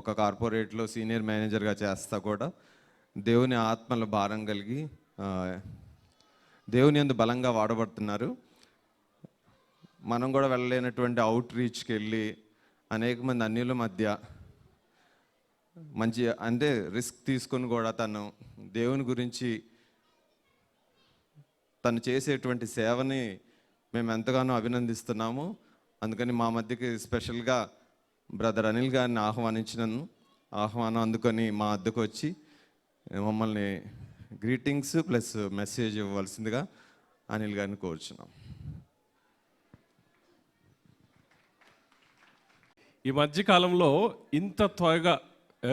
ఒక కార్పొరేట్లో సీనియర్ మేనేజర్గా చేస్తా కూడా దేవుని ఆత్మల భారం కలిగి దేవుని యందు బలంగా వాడబడుతున్నారు. మనం కూడా వెళ్ళలేనటువంటి అవుట్ రీచ్కి వెళ్ళి అనేక మంది అన్యుల మధ్య మంచి అంటే రిస్క్ తీసుకొని కూడా తను దేవుని గురించి తను చేసేటువంటి సేవని మేము ఎంతగానో అభినందిస్తున్నాము. అందుకని మా మధ్యకి స్పెషల్గా బ్రదర్ అనిల్ గారిని ఆహ్వానం అందుకొని మా వద్దకు వచ్చి మమ్మల్ని గ్రీటింగ్స్ ప్లస్ మెసేజ్ ఇవ్వవలసిందిగా అనిల్ గారిని కోరుచున్నాం. ఈ మధ్యకాలంలో ఇంత త్వరగా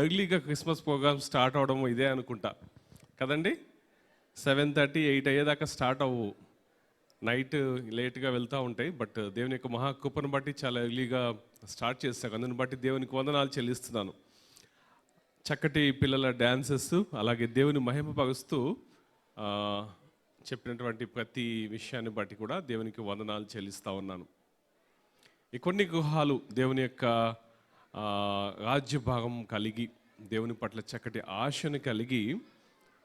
ఎర్లీగా క్రిస్మస్ ప్రోగ్రామ్ స్టార్ట్ అవడం ఇదే అనుకుంటా కదండి. 7:30, 8 అయ్యేదాకా స్టార్ట్ అవ్వు, నైట్ లేట్గా వెళ్తూ ఉంటాయి. బట్ దేవుని యొక్క మహాకృపను బట్టి చాలా ఎర్లీగా స్టార్ట్ చేస్తాను. అందుని బట్టి దేవునికి వందనాలు చెల్లిస్తున్నాను. చక్కటి పిల్లల డ్యాన్సెస్, అలాగే దేవుని మహిమపరుస్తూ చెప్పినటువంటి ప్రతి విషయాన్ని బట్టి కూడా దేవునికి వందనాలు చెల్లిస్తూ ఉన్నాను. ఈ కొన్ని గృహాలు దేవుని యొక్క రాజ్యభాగం కలిగి దేవుని పట్ల చక్కటి ఆశను కలిగి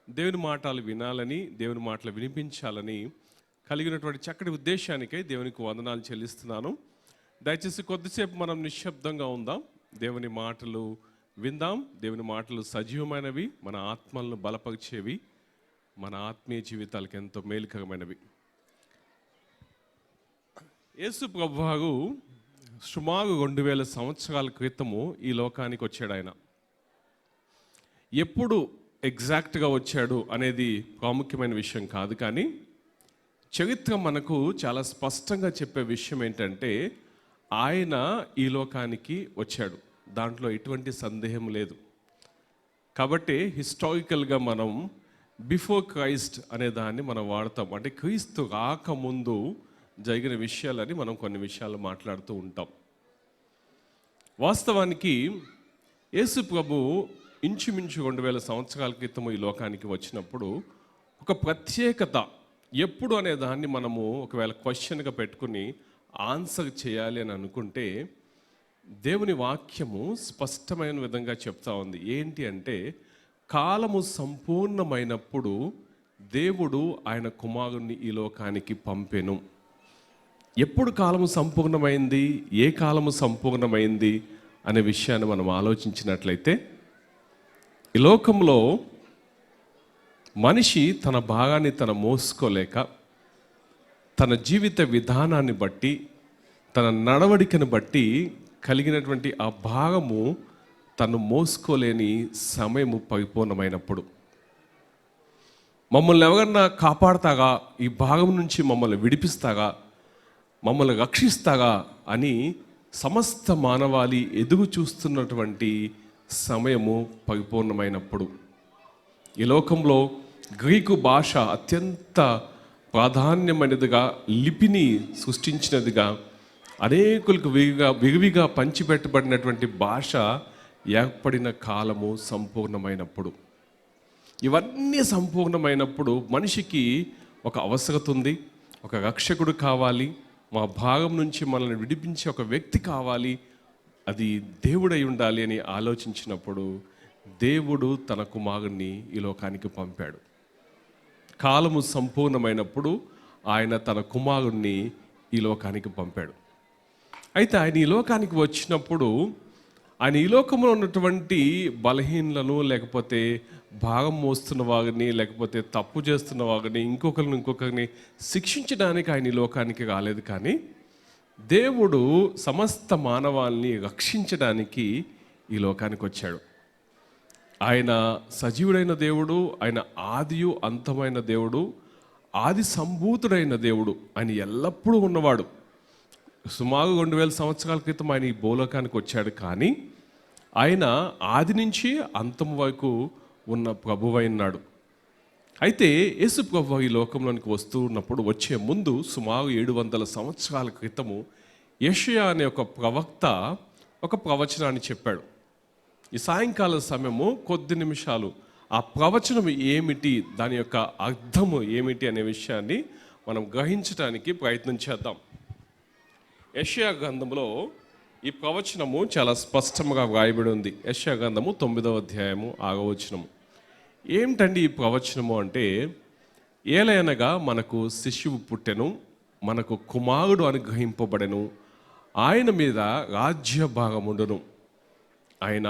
దేవుని మాటలు వినాలని, దేవుని మాటలు వినిపించాలని కలిగినటువంటి చక్కటి ఉద్దేశానికై దేవునికి వందనాలు చెల్లిస్తున్నాను. దయచేసి కొద్దిసేపు మనం నిశ్శబ్దంగా ఉందాం, దేవుని మాటలు విందాం. దేవుని మాటలు సజీవమైనవి, మన ఆత్మలను బలపరిచేవి, మన ఆత్మీయ జీవితాలకు ఎంతో మేలుకరమైనవి. యేసు ప్రభువు సుమారు 2000 సంవత్సరాల క్రితము ఈ లోకానికి వచ్చాడు. ఆయన ఎప్పుడు ఎగ్జాక్ట్గా వచ్చాడు అనేది ప్రాముఖ్యమైన విషయం కాదు, కానీ చరిత్ర మనకు చాలా స్పష్టంగా చెప్పే విషయం ఏంటంటే ఆయన ఈ లోకానికి వచ్చాడు. దాంట్లో ఎటువంటి సందేహం లేదు. కాబట్టి హిస్టారికల్గా మనం బిఫోర్ క్రైస్ట్ అనే దాన్ని మనం వాడతాం. అంటే క్రీస్తు రాకముందు జరిగిన విషయాలని మనం కొన్ని విషయాలు మాట్లాడుతూ ఉంటాం. వాస్తవానికి యేసు ప్రభు ఇంచుమించు 2000 సంవత్సరాల క్రితం ఈ లోకానికి వచ్చినప్పుడు ఒక ప్రత్యేకత ఎప్పుడు అనే దాన్ని మనము ఒకవేళ క్వశ్చన్గా పెట్టుకుని ఆన్సర్ చేయాలి అని అనుకుంటే దేవుని వాక్యము స్పష్టమైన విధంగా చెప్తా ఉంది. ఏంటి అంటే కాలము సంపూర్ణమైనప్పుడు దేవుడు ఆయన కుమారుణ్ణి ఈ లోకానికి పంపెను. ఎప్పుడు కాలము సంపూర్ణమైంది, ఏ కాలము సంపూర్ణమైంది అనే విషయాన్ని మనం ఆలోచించినట్లయితే ఈ లోకంలో మనిషి తన భాగాన్ని తన మోసుకోలేక, తన జీవిత విధానాన్ని బట్టి, తన నడవడికను బట్టి కలిగినటువంటి ఆ భాగము తను మోసుకోలేని సమయము పరిపూర్ణమైనప్పుడు మమ్మల్ని ఎవరన్నా కాపాడతాగా, ఈ భాగం నుంచి మమ్మల్ని విడిపిస్తాగా, మమ్మల్ని రక్షిస్తాగా అని సమస్త మానవాళి ఎదుగు చూస్తున్నటువంటి సమయము పరిపూర్ణమైనప్పుడు ఈ లోకంలో గ్రీకు భాష అత్యంత ప్రాధాన్యమైనదిగా, లిపిని సృష్టించినదిగా, అనేకులకు విరివిగా పంచిపెట్టబడినటువంటి భాష ఏర్పడిన కాలము సంపూర్ణమైనప్పుడు, ఇవన్నీ సంపూర్ణమైనప్పుడు మనిషికి ఒక అవసరత ఉంది. ఒక రక్షకుడు కావాలి, మా భాగం నుంచి మనల్ని విడిపించే ఒక వ్యక్తి కావాలి, అది దేవుడై ఉండాలి అని ఆలోచించినప్పుడు దేవుడు తన కుమారుణ్ణి ఈ లోకానికి పంపాడు. కాలము సంపూర్ణమైనప్పుడు ఆయన తన కుమారుణ్ణి ఈ లోకానికి పంపాడు. అయితే ఆయన ఈ లోకానికి వచ్చినప్పుడు ఆయన ఈ లోకంలో ఉన్నటువంటి బలహీనలను, లేకపోతే భాగం మోస్తున్న వారిని, లేకపోతే తప్పు చేస్తున్న వారిని, ఇంకొకరిని శిక్షించడానికి ఆయన ఈ లోకానికి రాలేదు. కానీ దేవుడు సమస్త మానవాల్ని రక్షించడానికి ఈ లోకానికి వచ్చాడు. ఆయన సజీవుడైన దేవుడు, ఆయన ఆదియు అంతమైన దేవుడు, ఆది సంభూతుడైన దేవుడు. ఆయన ఎల్లప్పుడూ ఉన్నవాడు. సుమారు 2000 సంవత్సరాల క్రితం ఆయన ఈ భూలోకానికి వచ్చాడు, కానీ ఆయన ఆది నుంచి అంతం వరకు ఉన్న ప్రభువైనాడు. అయితే యేసు ప్రభువు ఈ లోకంలోనికి వస్తూ ఉన్నప్పుడు, వచ్చే ముందు సుమారు 700 సంవత్సరాల క్రితము యెషయా అనే ఒక ప్రవక్త ఒక ప్రవచనాన్ని చెప్పాడు. ఈ సాయంకాల సమయము కొద్ది నిమిషాలు ఆ ప్రవచనం ఏమిటి, దాని యొక్క అర్థము ఏమిటి అనే విషయాన్ని మనం గ్రహించడానికి ప్రయత్నం చేద్దాం. యెషయా గ్రంథంలో ఈ ప్రవచనము చాలా స్పష్టంగా వ్రాయబడి ఉంది. యెషయా గ్రంథము 9వ అధ్యాయము 6వ వచనము. ఏమిటండి ఈ ప్రవచనము అంటే, ఏలయనగా మనకు శిశువు పుట్టెను, మనకు కుమారుడు అనుగ్రహింపబడెను, ఆయన మీద రాజ్య భాగముండును. ఆయన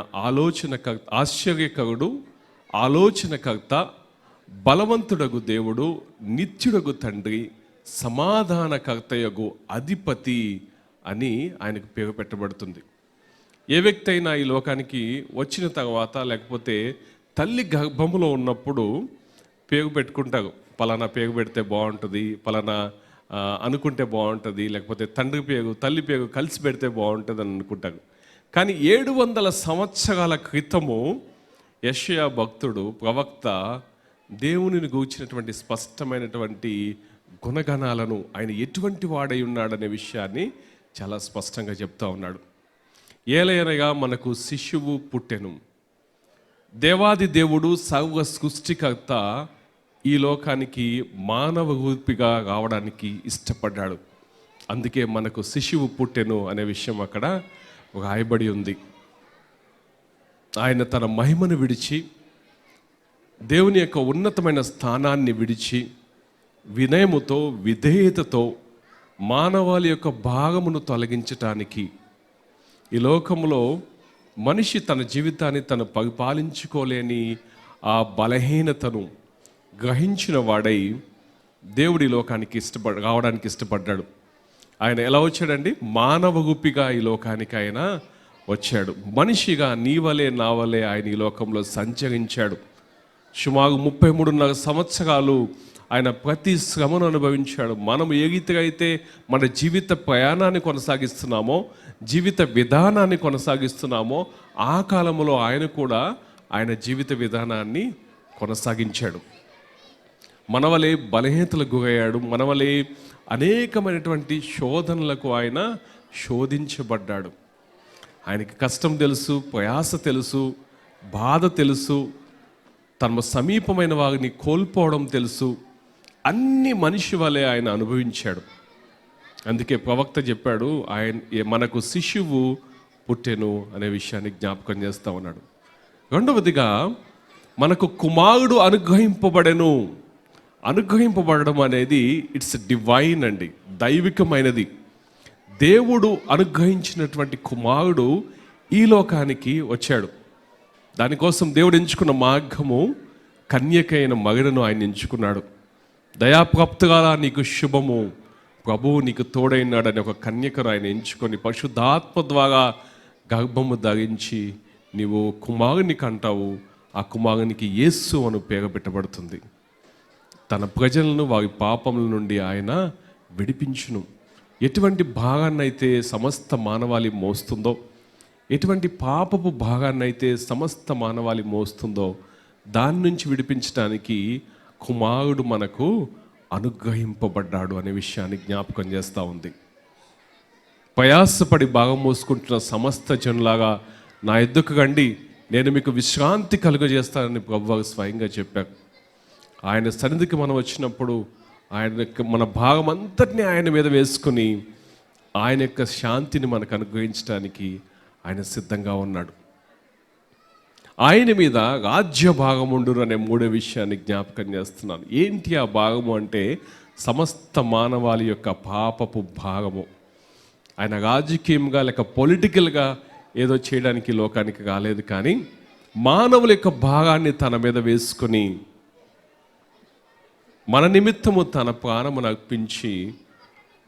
ఆశ్చర్యకరుడు, ఆలోచనకర్త, బలవంతుడగు దేవుడు, నిత్యుడగు తండ్రి, సమాధానకర్తయగు అధిపతి అని ఆయనకు పేరు పెట్టబడుతుంది. ఏ వ్యక్తి అయినా ఈ లోకానికి వచ్చిన తర్వాత, లేకపోతే తల్లి గర్భములో ఉన్నప్పుడు పేరు పెట్టుకుంటారు. పలానా పేరు పెడితే బాగుంటుంది, పలానా అనుకుంటే బాగుంటుంది, లేకపోతే తండ్రి పేరు తల్లి పేరు కలిసి పెడితే బాగుంటుంది అని అనుకుంటారు. కానీ 700 సంవత్సరాల క్రితము యెషయా భక్తుడు, ప్రవక్త దేవునిని గూర్చినటువంటి స్పష్టమైనటువంటి గుణగణాలను, ఆయన ఎటువంటి వాడై ఉన్నాడనే విషయాన్ని చాలా స్పష్టంగా చెప్తా ఉన్నాడు. ఏలయనగా మనకు శిశువు పుట్టెను. దేవాది దేవుడు సర్వ సృష్టికర్త ఈ లోకానికి మానవ రూపిగా రావడానికి ఇష్టపడ్డాడు. అందుకే మనకు శిశువు పుట్టెను అనే విషయం అక్కడ రాయబడి ఉంది. ఆయన తన మహిమను విడిచి, దేవుని యొక్క ఉన్నతమైన స్థానాన్ని విడిచి, వినయముతో విధేయతతో మానవాళి యొక్క భాగమును తొలగించటానికి, ఈ లోకంలో మనిషి తన జీవితాన్ని తను పరిపాలించుకోలేని ఆ బలహీనతను గ్రహించిన వాడై దేవుడి లోకానికి రావడానికి ఇష్టపడ్డాడు. ఆయన ఎలా వచ్చాడండి? మానవ రూపిగా ఈ లోకానికి ఆయన వచ్చాడు. మనిషిగా నీ వలే నా వలే ఆయన ఈ లోకంలో సంచరించాడు. సుమారు 33.5 సంవత్సరాలు ఆయన ప్రతి శ్రమను అనుభవించాడు. మనం ఏ రీతిగా అయితే మన జీవిత ప్రయాణాన్ని కొనసాగిస్తున్నామో, జీవిత విధానాన్ని కొనసాగిస్తున్నామో, ఆ కాలంలో ఆయన కూడా ఆయన జీవిత విధానాన్ని కొనసాగించాడు. మనవలే బలహీనతలకు గురయ్యాడు. మనవలే అనేకమైనటువంటి శోధనలకు ఆయన శోధించబడ్డాడు. ఆయనకి కష్టం తెలుసు, ప్రయాస తెలుసు, బాధ తెలుసు, తమ సమీపమైన వారిని కోల్పోవడం తెలుసు. అన్ని మనిషి వలె ఆయన అనుభవించాడు. అందుకే ప్రవక్త చెప్పాడు, మనకు శిశువు పుట్టెను అనే విషయాన్ని జ్ఞాపకం చేస్తూ ఉన్నాడు. రెండవదిగా మనకు కుమారుడు అనుగ్రహింపబడెను. అనుగ్రహింపబడడం అనేది ఇట్స్ డివైన్ అండి, దైవికమైనది. దేవుడు అనుగ్రహించినటువంటి కుమారుడు ఈ లోకానికి వచ్చాడు. దానికోసం దేవుడు ఎంచుకున్న మార్గము కన్యకైన మగడను ఆయన ఎంచుకున్నాడు. దయాప్రాప్తుగా నీకు శుభము, ప్రభువు నీకు తోడైనాడని ఒక కన్యకను ఆయన ఎంచుకొని పరిశుద్ధాత్మ ద్వారా గర్భము ధరించి నీవు కుమారుని కంటావు. ఆ కుమారునికి యేసు అని పేరు పెట్టబడుతుంది. తన ప్రజలను వారి పాపముల నుండి ఆయన విడిపించును. ఎటువంటి భాగాన్నైతే సమస్త మానవాళి మోస్తుందో, ఎటువంటి పాపపు భాగాన్నైతే సమస్త మానవాళి మోస్తుందో, దాని నుంచి విడిపించడానికి కుమారుడు మనకు అనుగ్రహింపబడ్డాడు అనే విషయాన్ని జ్ఞాపకం చేస్తూ ఉంది. ప్రయాసపడి భాగం మోసుకుంటున్న సమస్త జనులాగా నా ఎద్దుకు రండి, నేను మీకు విశ్రాంతి కలుగజేస్తానని ప్రభువు స్వయంగా చెప్పారు. ఆయన సన్నిధికి మనం వచ్చినప్పుడు మన భాగం అంతటినీ ఆయన మీద వేసుకుని ఆయన యొక్క శాంతిని మనకు అనుగ్రహించడానికి ఆయన సిద్ధంగా ఉన్నాడు. ఆయన మీద రాజ్య భాగముండు అనే 3వ విషయాన్ని జ్ఞాపకం చేస్తున్నాను. ఏంటి ఆ భాగము అంటే, సమస్త మానవాళి యొక్క పాపపు భాగము. ఆయన రాజకీయంగా లేక పొలిటికల్గా ఏదో చేయడానికి లోకానికి రాలేదు, కానీ మానవుల యొక్క భాగాన్ని తన మీద వేసుకొని మన నిమిత్తము తన ప్రాణమును అర్పించి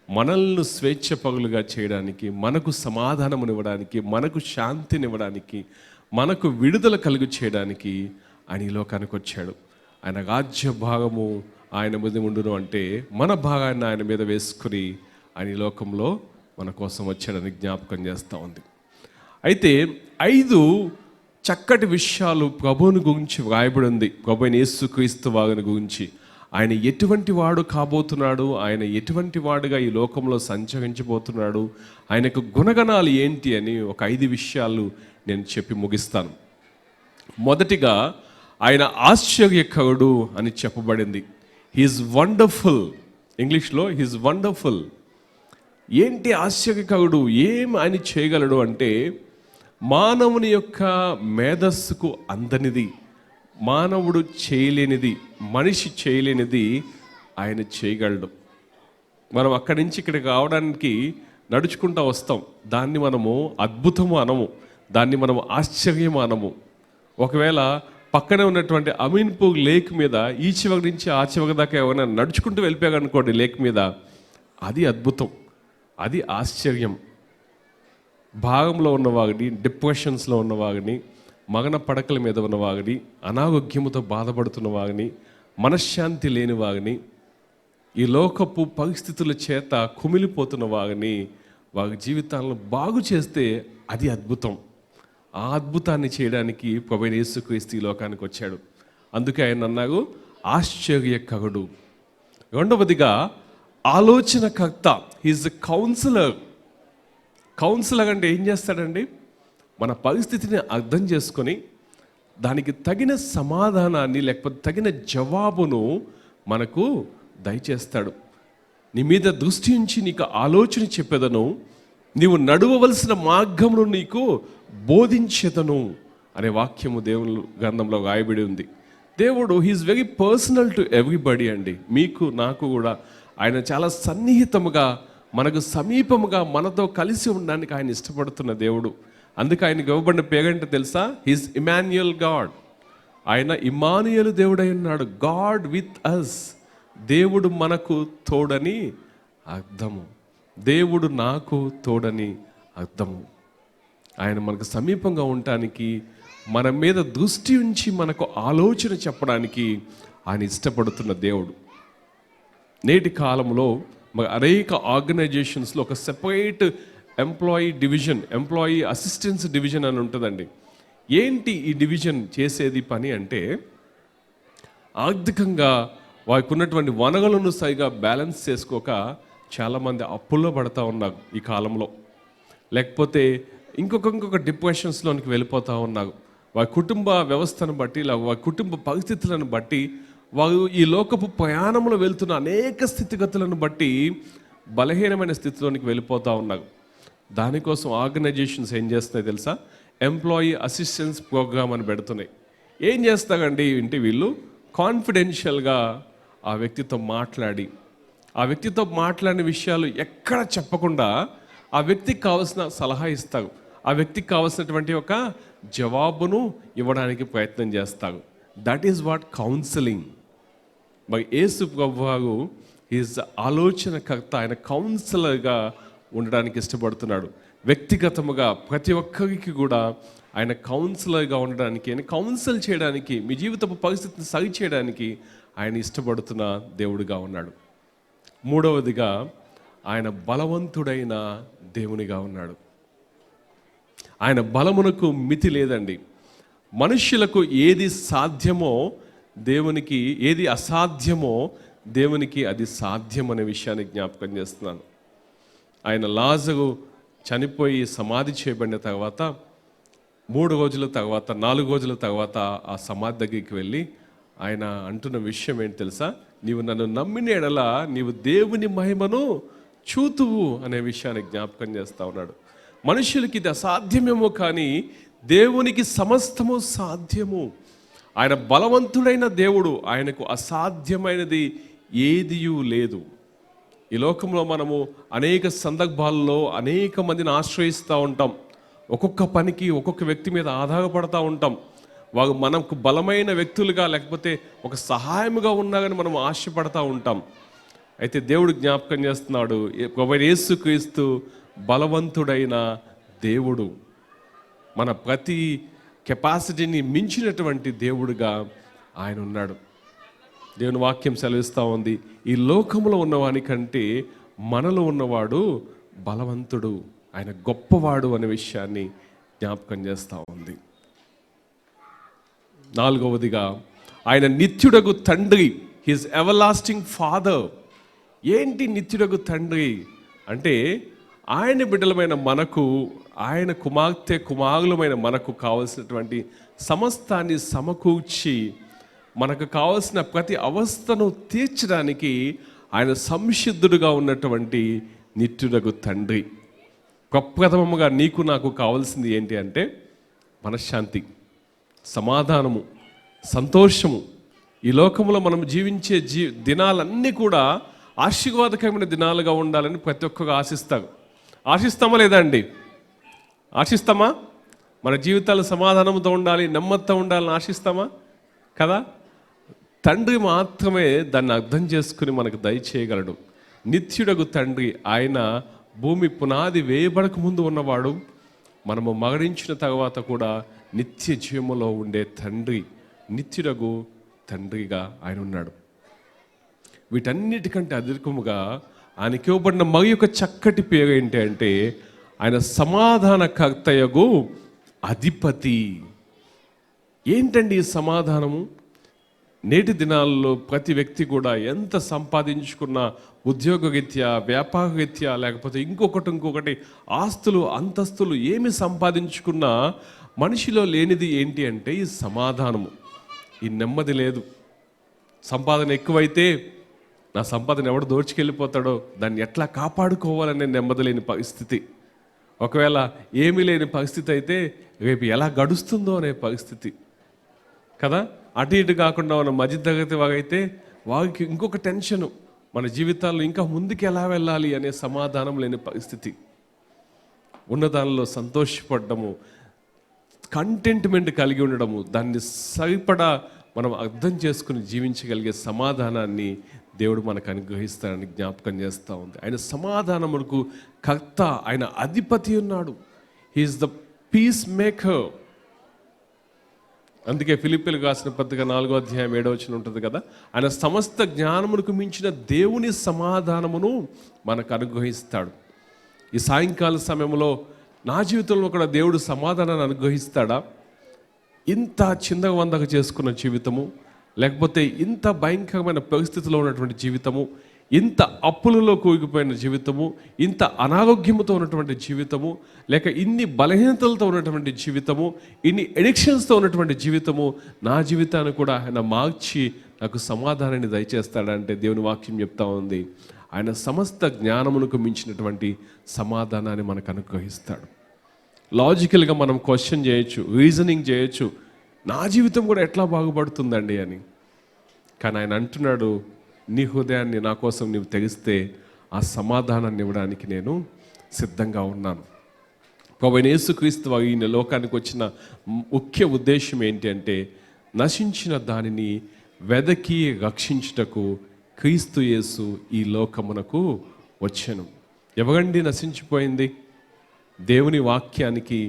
మనల్ని స్వేచ్ఛపరులుగా చేయడానికి, మనకు సమాధానమునివ్వడానికి, మనకు శాంతినివ్వడానికి, మనకు విడుదల కలుగు చేయడానికి ఆయన ఈ లోకానికి వచ్చాడు. ఆయన రాజ్య భాగము ఆయన మీద ఉండును అంటే మన భాగాన్ని ఆయన మీద వేసుకుని ఆయన ఈ లోకంలో మన కోసం వచ్చాడని జ్ఞాపకం చేస్తూ ఉంది. అయితే 5 చక్కటి విషయాలు ప్రభువుని గురించి వ్రాయబడి ఉంది. ప్రభువైన యేసుక్రీస్తు వారిని గురించి, ఆయన ఎటువంటి వాడు కాబోతున్నాడు, ఆయన ఎటువంటి వాడుగా ఈ లోకంలో సంచరించబోతున్నాడు, ఆయనకు గుణగణాలు ఏంటి అని ఒక 5 విషయాలు నేను చెప్పి ముగిస్తాను. మొదటిగా ఆయన ఆశ్చర్యకరుడు అని చెప్పబడింది. He is wonderful. ఇంగ్లీష్లో హీఈస్ వండర్ఫుల్. ఏంటి ఆశ్చర్యకరుడు, ఏం ఆయన చేయగలడు అంటే మానవుని యొక్క మేధస్సుకు అందనిది, మానవుడు చేయలేనిది, మనిషి చేయలేనిది ఆయన చేయగలడు. మనం అక్కడి నుంచి ఇక్కడికి రావడానికి నడుచుకుంటూ వస్తాం. దాన్ని మనము అద్భుతము అనము, దాన్ని మనము ఆశ్చర్యం అనము. ఒకవేళ పక్కనే ఉన్నటువంటి అమీన్పూర్ లేక్ మీద ఈ చివరి నుంచి ఆ చివరి దాకా ఏమైనా నడుచుకుంటూ వెళ్ళిపోయారనుకోండి లేక్ మీద, అది అద్భుతం, అది ఆశ్చర్యం. భాగంలో ఉన్నవాడిని, డిప్రెషన్స్లో ఉన్నవాడిని, మగన పడకల మీద ఉన్నవాడిని, అనారోగ్యముతో బాధపడుతున్న వాడిని, మనశ్శాంతి లేని వాడిని, ఈ లోకపు పరిస్థితుల చేత కుమిలిపోతున్న వారిని, వారి జీవితాలను బాగు చేస్తే అది అద్భుతం. ఆ అద్భుతాన్ని చేయడానికి ప్రభువైన యేసుక్రీస్తు ఈ లోకానికి వచ్చాడు. అందుకే ఆయన అన్నారు ఆశ్చర్యకరుడు. రెండవదిగా ఆలోచనకర్త, హీజ్ ఎ కౌన్సిలర్. కౌన్సిలర్ అంటే ఏం చేస్తాడండి? మన పరిస్థితిని అర్థం చేసుకొని దానికి తగిన సమాధానాన్ని లేకపోతే తగిన జవాబును మనకు దయచేస్తాడు. నీ మీద దృష్టి ఉంచి నీకు ఆలోచన చెప్పేదను, నీవు నడవవలసిన మార్గమును నీకు బోధించేదను అనే వాక్యము దేవుని గ్రంథంలో రాయబడి ఉంది. దేవుడు he is very personal to everybody అండి. మీకు నాకు కూడా ఆయన చాలా సన్నిహితముగా, మనకు సమీపముగా, మనతో కలిసి ఉండడానికి ఆయన ఇష్టపడుతున్న దేవుడు. అందుకే ఆయనకు ఇవ్వబడిన పేరేంటో తెలుసా? He's Emmanuel God. ఆయన ఇమానుయేలు దేవుడై ఉన్నాడు. గాడ్ విత్ అస్, దేవుడు మనకు తోడని అర్థము, దేవుడు నాకు తోడని అర్థము. ఆయన మనకు సమీపంగా ఉండటానికి, మన మీద దృష్టి ఉంచి మనకు ఆలోచన చెప్పడానికి ఆయన ఇష్టపడుతున్న దేవుడు. నేటి కాలంలో అనేక ఆర్గనైజేషన్స్లో ఒక separate employee division, employee assistance division అని ఉంటుందండి. ఏంటి ఈ డివిజన్ చేసేది పని అంటే, ఆర్థికంగా వారికి ఉన్నటువంటి వనరులను సరిగా బ్యాలెన్స్ చేసుకోక చాలామంది అప్పుల్లో పడతా ఉన్నారు ఈ కాలంలో. లేకపోతే ఇంకొక డిప్రెషన్స్లోనికి వెళ్ళిపోతూ ఉన్నారు. వారి కుటుంబ వ్యవస్థను బట్టి, వారి కుటుంబ పరిస్థితులను బట్టి, వారు ఈ లోకపు ప్రయాణంలో వెళ్తున్న అనేక స్థితిగతులను బట్టి బలహీనమైన స్థితిలోనికి వెళ్ళిపోతూ ఉన్నారు. దానికోసం ఆర్గనైజేషన్స్ ఏం చేస్తున్నాయి తెలుసా? ఎంప్లాయీ అసిస్టెన్స్ ప్రోగ్రామ్ అని పెడుతున్నాయి. ఏం చేస్తారండి అంటే, వీళ్ళు కాన్ఫిడెన్షియల్గా ఆ వ్యక్తితో మాట్లాడి, ఆ వ్యక్తితో మాట్లాడిన విషయాలు ఎక్కడ చెప్పకుండా ఆ వ్యక్తికి కావాల్సిన సలహా ఇస్తారు, ఆ వ్యక్తికి కావాల్సినటువంటి ఒక జవాబును ఇవ్వడానికి ప్రయత్నం చేస్తారు. That is what counselling. మరి యేసు ప్రభువు ఈజ్ ఆలోచనకర్త. ఆయన కౌన్సిలర్గా ఉండడానికి ఇష్టపడుతున్నాడు. వ్యక్తిగతముగా ప్రతి ఒక్కరికి కూడా ఆయన కౌన్సిలర్గా ఉండడానికి, ఆయన కౌన్సిల్ చేయడానికి, మీ జీవితపు పరిస్థితిని సరి చేయడానికి ఆయన ఇష్టపడుతున్న దేవుడిగా ఉన్నాడు. మూడవదిగా ఆయన బలవంతుడైన దేవునిగా ఉన్నాడు. ఆయన బలమునకు మితి లేదండి. మనుష్యులకు ఏది సాధ్యమో దేవునికి, ఏది అసాధ్యమో దేవునికి అది సాధ్యం అనే విషయాన్ని జ్ఞాపకం చేస్తున్నాను. ఆయన లాజరు చనిపోయి సమాధి చేయబడిన తర్వాత 3 రోజుల తర్వాత, 4 రోజుల తర్వాత ఆ సమాధి దగ్గరికి వెళ్ళి ఆయన అంటున్న విషయం ఏంటి తెలుసా? నీవు నన్ను నమ్మిన ఎడల నీవు దేవుని మహిమను చూతువు అనే విషయాన్ని జ్ఞాపకం చేస్తూ ఉన్నాడు. మనుషులకి ఇది అసాధ్యమేమో, కానీ దేవునికి సమస్తము సాధ్యము. ఆయన బలవంతుడైన దేవుడు, ఆయనకు అసాధ్యమైనది ఏదియూ లేదు. ఈ లోకంలో మనము అనేక సందర్భాల్లో అనేక మందిని ఆశ్రయిస్తూ ఉంటాం. ఒక్కొక్క పనికి ఒక్కొక్క వ్యక్తి మీద ఆధారపడతా ఉంటాం. వారు మనకు బలమైన వ్యక్తులుగా లేకపోతే ఒక సహాయముగా ఉన్నారని మనం ఆశపడతా ఉంటాం. అయితే దేవుడు జ్ఞాపకం చేస్తున్నాడు, ప్రభువైన యేసుక్రీస్తు బలవంతుడైన దేవుడు, మన ప్రతి కెపాసిటీని మించినటువంటి దేవుడుగా ఆయన ఉన్నాడు. దేవుని వాక్యం సెలవిస్తూ ఉంది, ఈ లోకంలో ఉన్నవాని కంటే మనలో ఉన్నవాడు బలవంతుడు, ఆయన గొప్పవాడు అనే విషయాన్ని జ్ఞాపకం చేస్తూ ఉంది. 4వదిగా ఆయన నిత్యుడగు తండ్రి, హిజ్ ఎవర్లాస్టింగ్ ఫాదర్. ఏంటి నిత్యుడగు తండ్రి అంటే, ఆయన బిడ్డలమైన మనకు, ఆయన కుమార్తె కుమారులమైన మనకు కావలసినటువంటి సమస్తాన్ని సమకూర్చి మనకు కావలసిన ప్రతి అవస్థను తీర్చడానికి ఆయన సంసిద్ధుడుగా ఉన్నటువంటి నిత్యుడగు తండ్రి. ప్రప్రథమముగా నీకు నాకు కావాల్సింది ఏంటి అంటే మనశ్శాంతి, సమాధానము, సంతోషము. ఈ లోకంలో మనం జీవించే దినాలన్నీ కూడా ఆశీర్వాదకరమైన దినాలుగా ఉండాలని ప్రతి ఒక్కరు ఆశిస్తారు. ఆశిస్తామా లేదా అండి? ఆశిస్తామా? మన జీవితాలు సమాధానంతో ఉండాలి, నెమ్మదితో ఉండాలని ఆశిస్తామా? కదా. తండ్రి మాత్రమే దాన్ని అర్థం చేసుకుని మనకు దయచేయగలడు. నిత్యుడగు తండ్రి ఆయన భూమి పునాది వేయబడక ముందు ఉన్నవాడు. మనము మరణించిన తర్వాత కూడా నిత్య జీవములో ఉండే తండ్రి, నిత్యుడగు తండ్రిగా ఆయన ఉన్నాడు. వీటన్నిటికంటే అధికముగా ఆయనకి ఇవ్వబడిన మరి యొక్క చక్కటి పేరు ఏంటి అంటే ఆయన సమాధానకర్తయగు అధిపతి. ఏంటండి ఈ సమాధానము? నేటి దినాల్లో ప్రతి వ్యక్తి కూడా ఎంత సంపాదించుకున్నా, ఉద్యోగరీత్యా, వ్యాపారరీత్యా, లేకపోతే ఇంకొకటి ఆస్తులు అంతస్తులు ఏమి సంపాదించుకున్నా మనిషిలో లేనిది ఏంటి అంటే ఈ సమాధానము, ఈ నెమ్మది లేదు. సంపాదన ఎక్కువైతే నా సంపాదన ఎవడు దోచుకెళ్ళిపోతాడో దాన్ని ఎట్లా కాపాడుకోవాలనే నెమ్మది లేని పరిస్థితి. ఒకవేళ ఏమీ లేని పరిస్థితి అయితే రేపు ఎలా గడుస్తుందో అనే పరిస్థితి కదా. అటు ఇటు కాకుండా ఉన్న మధ్యతరగతి వారైతే వారికి ఇంకొక టెన్షను, మన జీవితాల్లో ఇంకా ముందుకు ఎలా వెళ్ళాలి అనే సమాధానం లేని పరిస్థితి. ఉన్నదానిలో సంతోషపడము, కంటెంట్మెంట్ కలిగి ఉండడము, దాన్ని సరిపడా మనం అర్థం చేసుకుని జీవించగలిగే సమాధానాన్ని దేవుడు మనకు అనుగ్రహిస్తాడని జ్ఞాపకం చేస్తూ ఉంది. ఆయన సమాధానమునకు కర్త, ఆయన అధిపతి ఉన్నాడు. He is the peace maker. అందుకే ఫిలిప్పీలకు రాసిన పత్రిక 4వ అధ్యాయం 7వ వచనం ఉంటుంది కదా, ఆయన సమస్త జ్ఞానమునకు మించిన దేవుని సమాధానమును మనకు అనుగ్రహిస్తాడు. ఈ సాయంకాల సమయంలో నా జీవితంలో కూడా దేవుడు సమాధానాన్ని అనుగ్రహిస్తాడా? ఇంత చిందవందక చేసుకున్న జీవితము, లేకపోతే ఇంత భయంకరమైన పరిస్థితిలో ఉన్నటువంటి జీవితము, ఇంత అప్పులలో కూగిపోయిన జీవితము, ఇంత అనారోగ్యముతో ఉన్నటువంటి జీవితము, లేక ఇన్ని బలహీనతలతో ఉన్నటువంటి జీవితము, ఇన్ని ఎడిక్షన్స్తో ఉన్నటువంటి జీవితము, నా జీవితాన్ని కూడా ఆయన మార్చి నాకు సమాధానాన్ని దయచేస్తాడంటే దేవుని వాక్యం చెప్తా ఉంది. ఆయన సమస్త జ్ఞానమునకు మించినటువంటి సమాధానాన్ని మనకు అనుగ్రహిస్తాడు. లాజికల్గా మనం క్వశ్చన్ చేయొచ్చు, రీజనింగ్ చేయొచ్చు, నా జీవితం కూడా ఎట్లా బాగుపడుతుందండి అని. కానీ ఆయన అంటున్నాడు, నీ హృదయాన్ని నా కోసం నీవు తెగిస్తే ఆ సమాధానాన్ని ఇవ్వడానికి నేను సిద్ధంగా ఉన్నాను. ప్రభువైన యేసుక్రీస్తు ఈయన లోకానికి వచ్చిన ముఖ్య ఉద్దేశం ఏంటి అంటే నశించిన దానిని వెదకి రక్షించుటకు క్రీస్తు యేసు ఈ లోకమునకు వచ్చెను. ఎవరండి నశించిపోయింది? దేవుని వాక్యానికి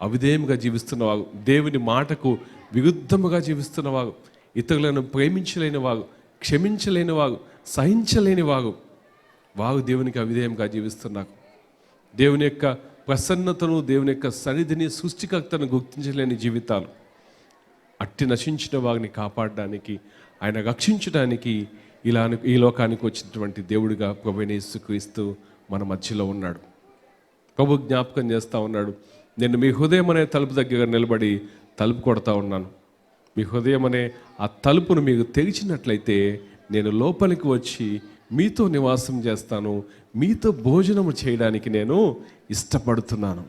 అవిధేయముగా జీవిస్తున్నవారు, దేవుని మాటకు విరుద్ధముగా జీవిస్తున్నవారు, ఇతరులను ప్రేమించలేని వారు, క్షమించలేని వారు, సహించలేని వారు, వారు దేవునికి అవిధేయంగా జీవిస్తున్నారు. దేవుని యొక్క ప్రసన్నతను, దేవుని యొక్క సన్నిధిని, సృష్టికర్తను గుర్తించలేని జీవితాలు. అట్టి నశించిన వారిని కాపాడడానికి, ఆయన రక్షించడానికి ఈ లోకానికి వచ్చినటువంటి దేవుడిగా ప్రభువైన యేసుక్రీస్తు మన మధ్యలో ఉన్నాడు. ప్రభు జ్ఞాపకం చేస్తూ ఉన్నాడు, నేను మీ హృదయం అనే తలుపు దగ్గర నిలబడి తలుపు కొడతా ఉన్నాను. మీ హృదయం అనే ఆ తలుపును మీకు తెరిచినట్లయితే నేను లోపలికి వచ్చి మీతో నివాసం చేస్తాను, మీతో భోజనము చేయడానికి నేను ఇష్టపడుతున్నాను.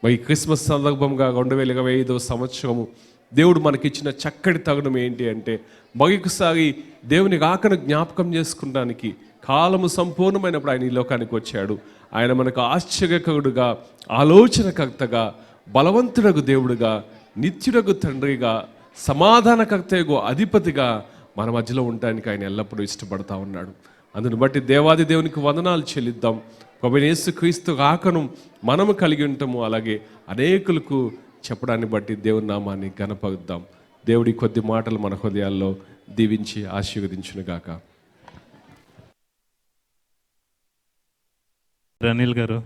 మరి క్రిస్మస్ సందర్భంగా 2025వ సంవత్సరము దేవుడు మనకిచ్చిన చక్కటి తరుణం ఏంటి అంటే మరొకసారి దేవుని రాకను జ్ఞాపకం చేసుకున్నానికి కాలము సంపూర్ణమైనప్పుడు ఆయన ఈ లోకానికి వచ్చాడు. ఆయన మనకు ఆశ్చర్యకరుడుగా, ఆలోచనకర్తగా, బలవంతుడగు దేవుడుగా, నిత్యుడగు తండ్రిగా, సమాధానకర్తయగు అధిపతిగా మన మధ్యలో ఉండడానికి ఆయన ఎల్లప్పుడూ ఇష్టపడతా ఉన్నాడు. అందుని బట్టి దేవాది దేవునికి వందనాలు చెల్లిద్దాం. ప్రభువైన యేసుక్రీస్తు రాకను మనము కలిగి ఉంటాము, అలాగే అనేకులకు చెప్పడాన్ని బట్టి దేవుని నామాన్ని ఘనపరుద్దాం. దేవుడి కొద్ది మాటలు మన హృదయాల్లో దీవించి ఆశీర్వదించునుగాక. అనిల్ గారు